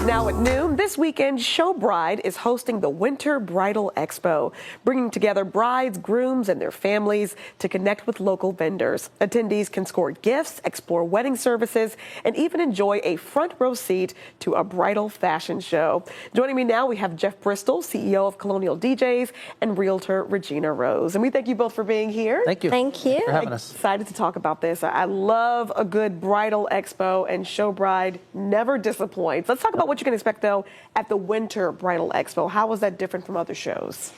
Now at noon, this weekend, Showbride is hosting the Winter Bridal Expo, bringing together brides, grooms, and their families to connect with local vendors. Attendees can score gifts, explore wedding services, and even enjoy a front row seat to a bridal fashion show. Joining me now, we have Jeff Bristol, CEO of Colonial DJs, and Realtor Regina Rose. And we thank you both for being here. Thank you. Thank you. For having us. Excited to talk about this. I love a good bridal expo, and Showbride never disappoints. Let's talk about what you can expect, though, at the Winter Bridal Expo. How is that different from other shows?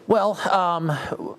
Well,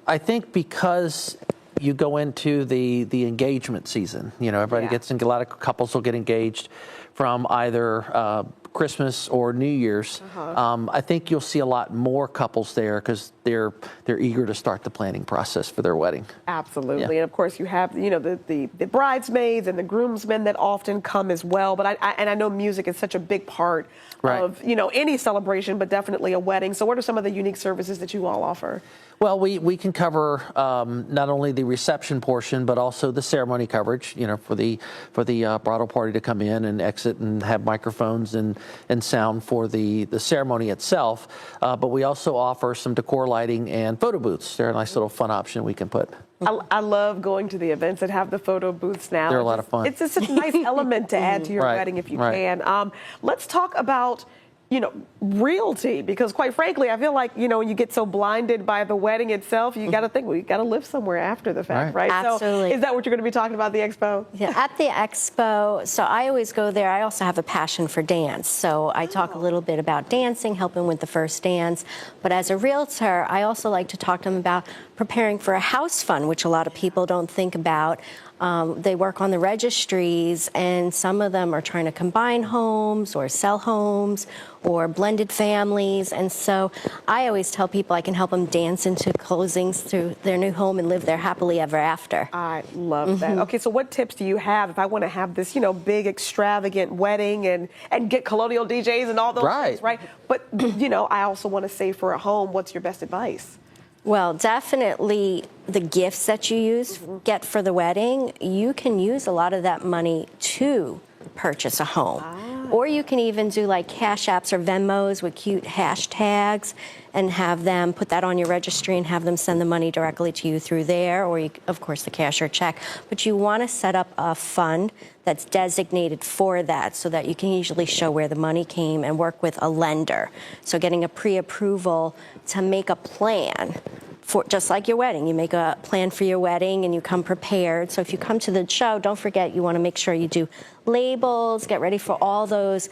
I think because you go into the engagement season, you know, everybody gets in, a lot of couples will get engaged from either Christmas or New Year's. I think you'll see a lot more couples there because they're eager to start the planning process for their wedding. Absolutely. And of course you have, you know, the bridesmaids and the groomsmen that often come as well. But I know music is such a big part of, you know, any celebration, but definitely a wedding. So what are some of the unique services that you all offer? Well, we can cover not only the reception portion, but also the ceremony coverage, you know, for the bridal party to come in and exit and have microphones and sound for the ceremony itself. But we also offer some decor lighting and photo booths. They're a nice little fun option we can put. I love going to the events that have the photo booths now. They're a lot of fun. It's just a nice element to add to your wedding if you can. Let's talk about, you know, realty, because quite frankly, I feel like, you know, when you get so blinded by the wedding itself, you got to think, well, you got to live somewhere after the fact, right? Absolutely. So is that what you're going to be talking about at the expo? Yeah, at the expo, so I always go there. I also have a passion for dance, so I talk a little bit about dancing, helping with the first dance. But as a realtor, I also like to talk to them about preparing for a house fund, which a lot of people don't think about. They work on the registries, and some of them are trying to combine homes or sell homes or blended families. And so I always tell people I can help them dance into closings through their new home and live there happily ever after. I love that. Okay, so what tips do you have if I want to have this, you know, big extravagant wedding and get Colonial DJs and all those things, right? But, you know, I also want to save for a home. What's your best advice? Well, definitely the gifts that you get for the wedding, you can use a lot of that money to purchase a home. Or you can even do like Cash Apps or Venmos with cute hashtags and have them put that on your registry and have them send the money directly to you through there, or of course the cash or check. But you want to set up a fund that's designated for that so that you can usually show where the money came and work with a lender. So getting a pre-approval to make a plan. For, just like your wedding, you make a plan for your wedding and you come prepared. So if you come to the show, don't forget you want to make sure you do labels, get ready for all those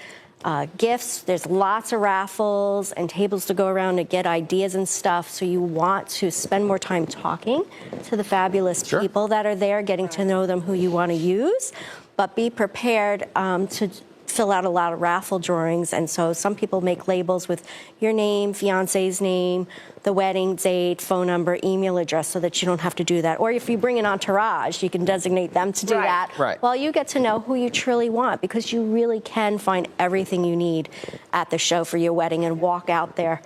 gifts. There's lots of raffles and tables to go around to get ideas and stuff. So you want to spend more time talking to the fabulous people that are there, getting to know them, who you want to use, but be prepared to fill out a lot of raffle drawings. And so some people make labels with your name, fiance's name, the wedding date, phone number, email address, so that you don't have to do that. Or if you bring an entourage, you can designate them to do that. Well, you get to know who you truly want, because you really can find everything you need at the show for your wedding and walk out there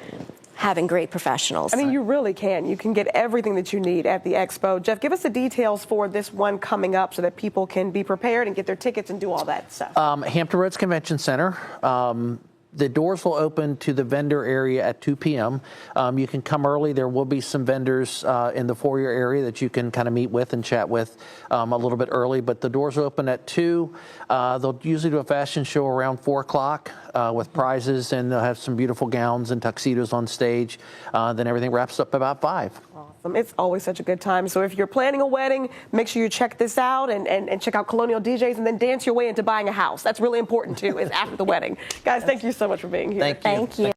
having great professionals. I mean, you really can. You can get everything that you need at the expo. Jeff, give us the details for this one coming up so that people can be prepared and get their tickets and do all that stuff. Hampton Roads Convention Center. The doors will open to the vendor area at 2 p.m. You can come early. There will be some vendors in the foyer area that you can kind of meet with and chat with a little bit early, but the doors open at 2. They'll usually do a fashion show around 4 o'clock with prizes, and they'll have some beautiful gowns and tuxedos on stage. Then everything wraps up about 5. Awesome. It's always such a good time. So if you're planning a wedding, make sure you check this out and check out Colonial DJs, and then dance your way into buying a house. That's really important, too, is after the wedding. Guys, thank you so much for being here. Thank you.